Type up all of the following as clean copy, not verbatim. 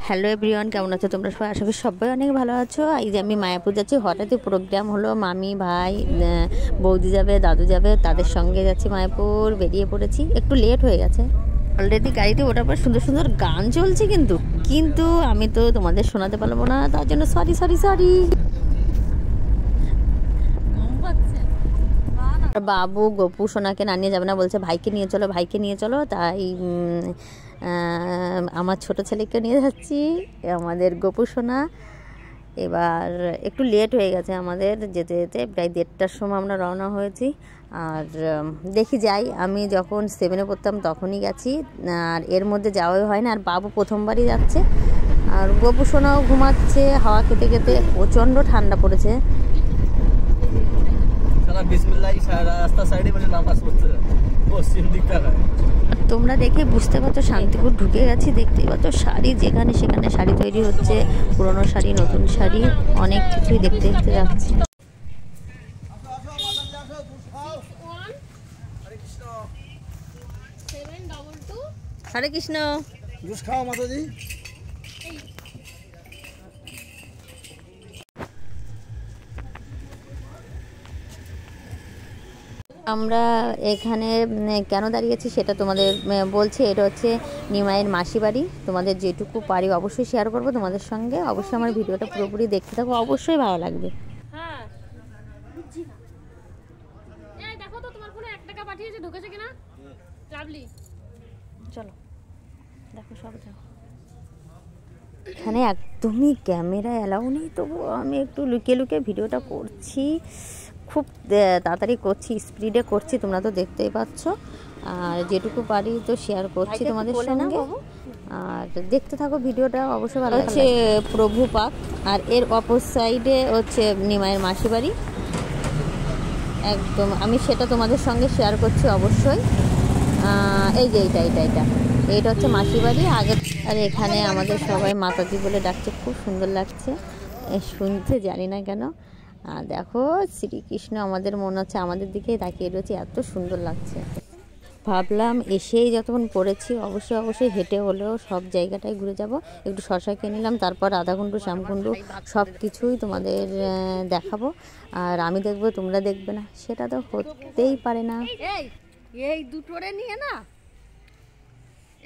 Hello everyone, কেমন আছো তোমরা সবাই? আশা করি সবাই অনেক ভালো আছো। এই যে আমি মায়াপুর যাচ্ছি, হঠাৎই প্রোগ্রাম হলো, মামি ভাই বৌদি যাবে, দাদু যাবে, তাদের সঙ্গে যাচ্ছি মায়াপুর। বেরিয়ে পড়েছি, একটু লেট হয়ে গেছে। অলরেডি গাড়িতে ওঠার পর সুন্দর সুন্দর গান চলছে, কিন্তু আমি তো তোমাদের শোনাতে পারবো না, তার জন্য সরি। বাবু গপু সোনাকে না নিয়ে যাবে না, বলছে ভাইকে নিয়ে চলো। তাই আমার ছোট ছেলেকে নিয়ে যাচ্ছি, আমাদের গপু সোনা। এবার একটু লেট হয়ে গেছে আমাদের যেতে প্রায় 1:30টার সময় আমরা রওনা হয়েছি। আর দেখি যাই, আমি যখন 7-এ পড়তাম তখনই গেছি, আর এর মধ্যে যাওয়াই হয় না। আর বাবু প্রথমবারই যাচ্ছে, আর গপু সোনাও ঘুমাচ্ছে হাওয়া খেতে খেতে। প্রচণ্ড ঠান্ডা পড়েছে। তোমরা দেখে বুঝতে পারছো শান্তিপুর ঢুকে গেছি। দেখতেই পাচ্ছ শাড়ি, যেখানে সেখানে শাড়ি তৈরি হচ্ছে, পুরনো শাড়ি, নতুন শাড়ি, অনেক কিছুই দেখতে যাচ্ছি। হরে কৃষ্ণ। আমরা এখানে কেন দাঁড়িয়েছি সেটা তোমাদের বলছি। এটা হচ্ছে নিমাইয়ের মাসি বাড়ি। তোমাদের যেটুকু পারি অবশ্যই শেয়ার করবো তোমাদের সঙ্গে। অবশ্যই আমার ভিডিওটা পুরোপুরি দেখতে থাকো, অবশ্যই ভালো লাগবে। হ্যাঁ, এই দেখো তো তোমার ফোনে 1 টাকা পাঠিয়েছে, ঢুকেছে কিনা। লাভলি, চলো দেখো, সব দেখো। এখানে একদমই ক্যামেরা অ্যালাউ নেই, তবু আমি একটু লুকিয়ে ভিডিওটা করছি। খুব তাড়াতাড়ি করছি, স্পিডে করছি, তোমরা তো দেখতেই পাচ্ছ। আর যেটুকু পারি তো শেয়ার করছি তোমাদের সঙ্গে। আর দেখতে থাকো ভিডিওটা, অবশ্যই ভালো হচ্ছে। প্রভু পার্ক, আর এর অপর সাইডে হচ্ছে নিমাইয়ের মাসি বাড়ি। একদম আমি সেটা তোমাদের সঙ্গে শেয়ার করছি অবশ্যই। এই যে এইটা হচ্ছে মাসি বাড়ি আগে। আর এখানে আমাদের সবাই মাতাজি বলে ডাকছে, খুব সুন্দর লাগছে শুনতে, জানি না কেন। দেখো শ্রীকৃষ্ণ আমাদের মনে হচ্ছে আমাদের দিকেই তাকিয়ে রয়েছে, এত সুন্দর লাগছে। ভাবলাম এসেই যতক্ষণ পড়েছি অবশ্যই হেঁটে হলেও সব জায়গাটাই ঘুরে যাব। একটু শশা কিনে নিলাম, তারপর রাধাকুণ্ডু, শ্যামকুণ্ডু সব কিছুই তোমাদের দেখাবো। আর আমি দেখবো, তোমরা দেখবে না, সেটা তো হতেই পারে না। এই দুটোরে নিয়ে না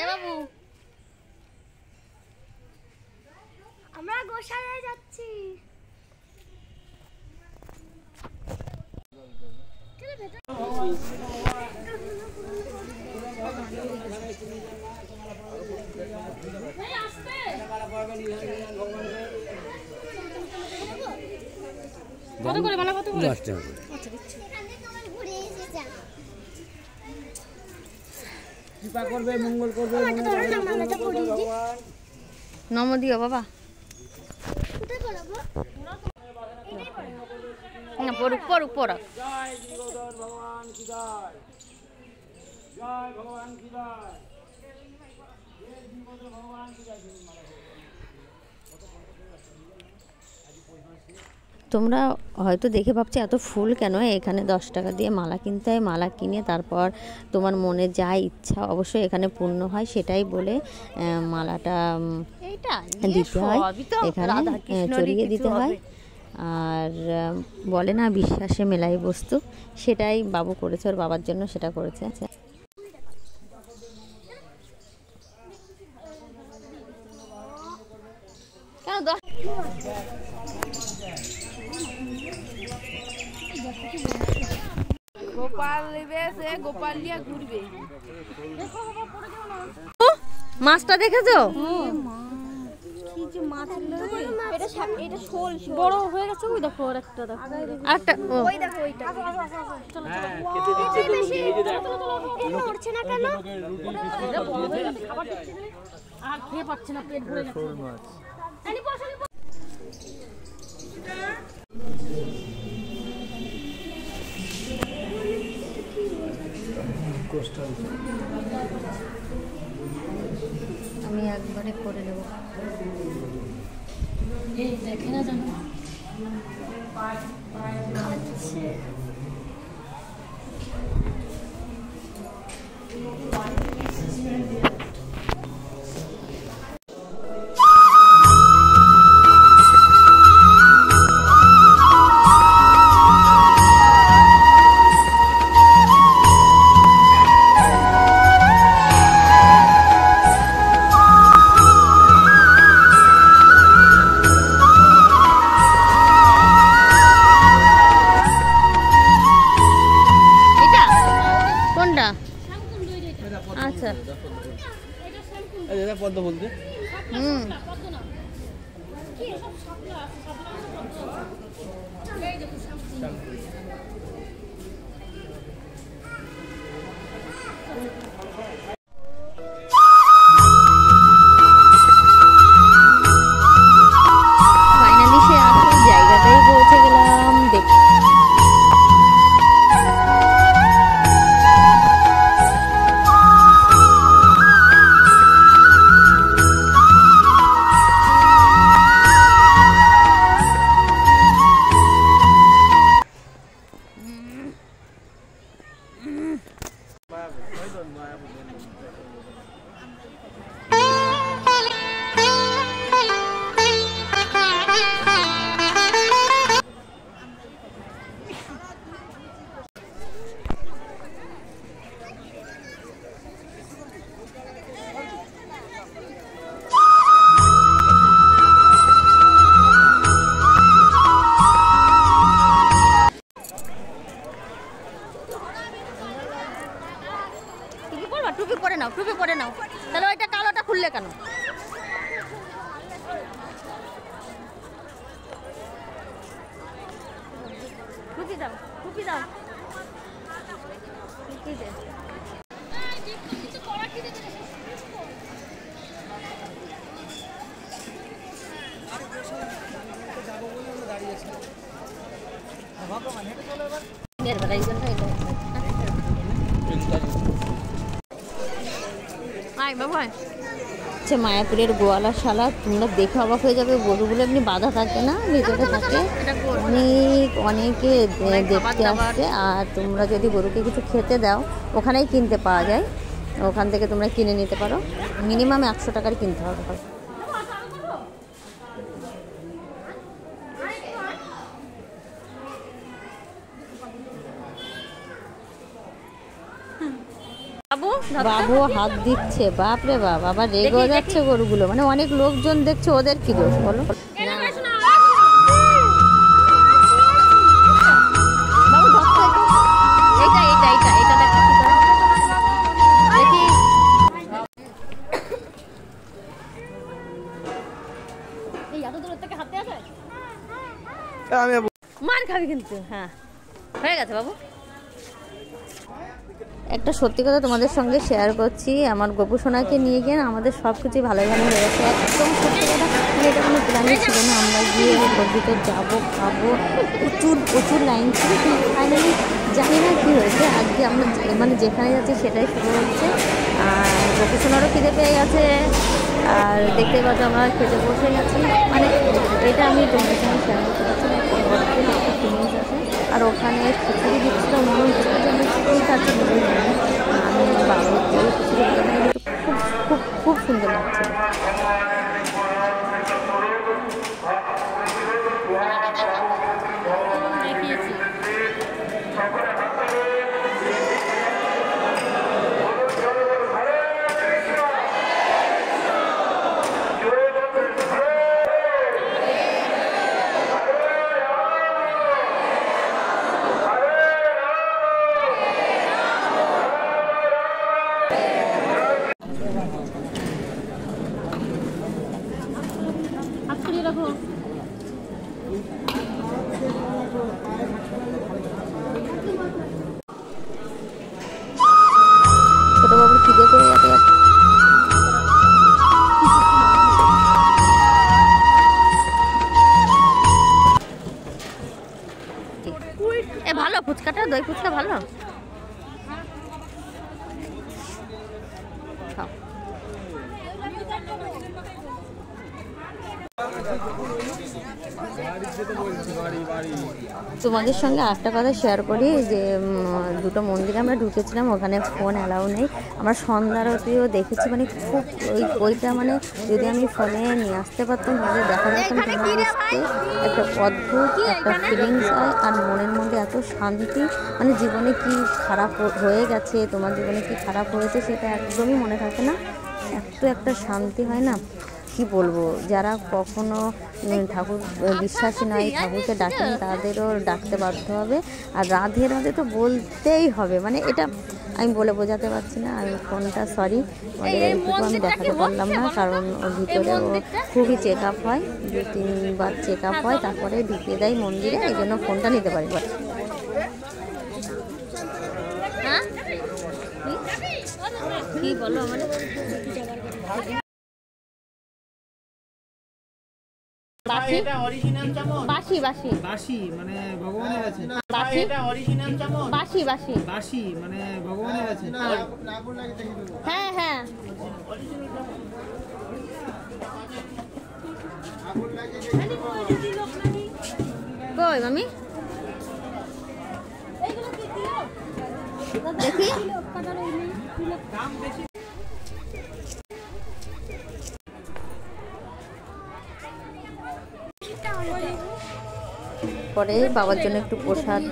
এ বাবু, আমরা গোশালায় যাচ্ছি। কত করে মালা, কত করে? 10 টাকা করে। আচ্ছা দিচ্ছি। ঘুরে এসে যা। কৃপা করবে, মঙ্গল করবে। মালাটা পরিয়ে দি। নম দিও বাবা। কোথায় পরাবো? না, পড়ুক। জয় শ্রীগোধর ভগবান কি জয়। জয় ভগবান কি জয়। জয় শ্রীগোধর ভগবান কি জয়। তোমরা হয়তো দেখে ভাবছো এত ফুল কেন, এখানে 10 টাকা দিয়ে মালা কিনতে হয়। মালা কিনে তারপর তোমার মনে যা ইচ্ছা অবশ্যই এখানে পূর্ণ হয়, সেটাই বলে মালাটা দিতে হয়, এখানে চড়িয়ে দিতে হয়। আর বলে না বিশ্বাসে মেলাই বস্তু, সেটাই বাবু করেছে, ওর বাবার জন্য সেটা করেছে। কেন গোপাল নেবে, সে গোপাল নিয়ে ঘুরবে। মাছটা দেখেছো? এটা শোল বড় হয়ে গেছে, ওই দেখো একটা, দেখো আরেকটা। ওই দেখো ওইটা। নড়ছে না কেন? আর খেয়ে পাচ্ছে না, পেট ভরে গেছে। আমি একবারে করে নেব। এই দেখে না জানো। এটা পদ্ম বলতে হুম পদ্ম না কি এসব শাপলা আছে শাপলা পদ্ম এই দেখো শাপলা ফাইনালি সে আসল জায়গাটাই পৌঁছে গেলাম। দেখ টুপি পরে নাও, টুপি পরে নাও। তাহলে ওইটা কালোটা খুললে কেন? টুপি দাও, টুপি দাও, টুপি দে। কিছু করা কি দেবে এর বেলা এই জন্য এটা আয় বাবা। আচ্ছা, মায়াপুরের গোয়ালাশালা তোমরা দেখে অবাক হয়ে যাবে। গরুগুলো এমনি বাঁধা থাকে না, ভিতরে থাকে। অনেকে দেখতে আসছে। আর তোমরা যদি গরুকে কিছু খেতে দাও ওখানেই কিনতে পাওয়া যায়, ওখান থেকে তোমরা কিনে নিতে পারো। মিনিমাম 100 টাকার কিনতে হবে। বাবু হাত দিচ্ছে, বাপরে বাপ, আবার রেগে যাচ্ছে গরুগুলো। মানে অনেক লোকজন দেখছে, ওদের কি দোষ বলো? বাবু ধরতে এটা এটা এটা এটা দেখো দেখি। এই এত দূর থেকে হাতে আসে মার খাবি কিন্তু। হ্যাঁ, হয়ে গেছে বাবু। একটা সত্যি কথা তোমাদের সঙ্গে শেয়ার করছি, আমার গোপু সোনাকে নিয়ে গিয়ে আমাদের সব কিছুই ভালোই ভালো হয়ে গেছে। একদম সত্যি কথা, এটা কোনো প্ল্যানই ছিল না। আমরা গিয়ে ওর ভিতর যাবো, খাবো, প্রচুর প্রচুর লাইন ছিল। কিন্তু ফাইনালি জানি না কী হয়েছে, আজকে আমরা মানে যেখানে যাচ্ছি সেটাই শুরু হচ্ছে। আর গোপু সোনারও খিদে পেয়ে গেছে। আর দেখতে পাচ্ছ আমরা খেতে বসে গেছি। মানে এটা আমি তোমাদের সঙ্গে শেয়ার করতে পারছি না, একটা ফিলিংস আছে। আর ওখানে খিচুড়ি দিচ্ছিল, মনে হচ্ছে যে আমি খিচুড়ি খাচ্ছি। আমি বাবুর খিচুড়ি খুব খুব খুব সুন্দর লাগছে। দেখিয়েছি রাখো। ছোট বাবুর খিদে পেয়ে গেছে। এ ভালো ফুচকাটা, দই ফুচকা ভালো। তোমাদের সঙ্গে একটা কথা শেয়ার করি যে দুটো মন্দিরে আমরা ঢুকেছিলাম, ওখানে ফোন অ্যালাউ নেই। আমরা সন্ধ্যারতিও দেখেছি, মানে খুব ওইটা মানে যদি আমি ফোনে নিয়ে আসতে পারতাম তাহলে দেখা যেতাম তোমরা বুঝতে। একটা অদ্ভুত একটা ফিলিংস হয়, আর মনের মধ্যে এত শান্তি। মানে জীবনে কি খারাপ হয়ে গেছে, তোমার জীবনে কি খারাপ হয়েছে সেটা একদমই মনে থাকে না। এত একটা শান্তি হয় না, কি বলবো। যারা কখনো ঠাকুর বিশ্বাসী নয়, ঠাকুরকে ডাকেন, তাদেরও ডাকতে বাধ্য হবে। আর রাধে রাধে তো বলতেই হবে, মানে এটা আমি বলে বোঝাতে পারছি না। আমি ফোনটা সরি আমি দেখাতে পারলাম না, কারণ ওর ভিতরে খুবই চেক আপ হয়, 2-3 বার চেক আপ হয়, তারপরে ঢুকিয়ে দেয় মন্দিরে, এই জন্য ফোনটা নিতে পারি। হ্যাঁ কি বলো আমার বাসি বাসি বাসি মানে ভগবানের আছে। বাসি এটা অরিজিনাল চামচ। বাসি বাসি বাসি মানে ভগবানের আছে। হ্যাঁ হ্যাঁ কই মামি দেখি পরে বাবার জন্য একটু প্রসাদ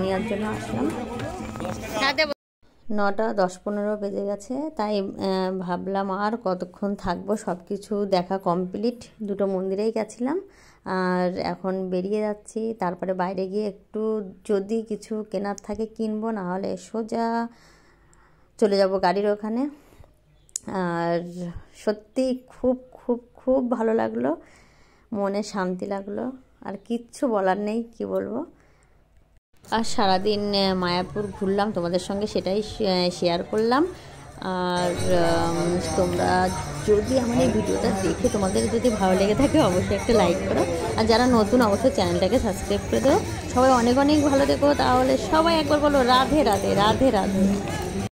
নেওয়ার জন্য আসলাম। 9:10-15 বেজে গেছে, তাই ভাবলাম আর কতক্ষণ থাকবো, সব কিছু দেখা কমপ্লিট। 2টো মন্দিরেই গেছিলাম আর এখন বেরিয়ে যাচ্ছি। তারপরে বাইরে গিয়ে একটু যদি কিছু কেনার থাকে কিনবো, না হলে সোজা চলে যাব গাড়ির ওখানে। আর সত্যি খুব খুব খুব ভালো লাগলো, মনে শান্তি লাগলো, আর কিচ্ছু বলার নেই, কি বলবো। আর সারাদিন মায়াপুর ঘুরলাম, তোমাদের সঙ্গে সেটাই শেয়ার করলাম। আর তোমরা যদি আমার এই ভিডিওটা দেখে তোমাদের যদি ভালো লেগে থাকে অবশ্যই একটা লাইক করো, আর যারা নতুন অবশ্যই চ্যানেলটাকে সাবস্ক্রাইব করে দেবো। সবাই অনেক অনেক ভালো থেকো, তাহলে সবাই একবার বলো রাধে রাধে রাধে রাধে।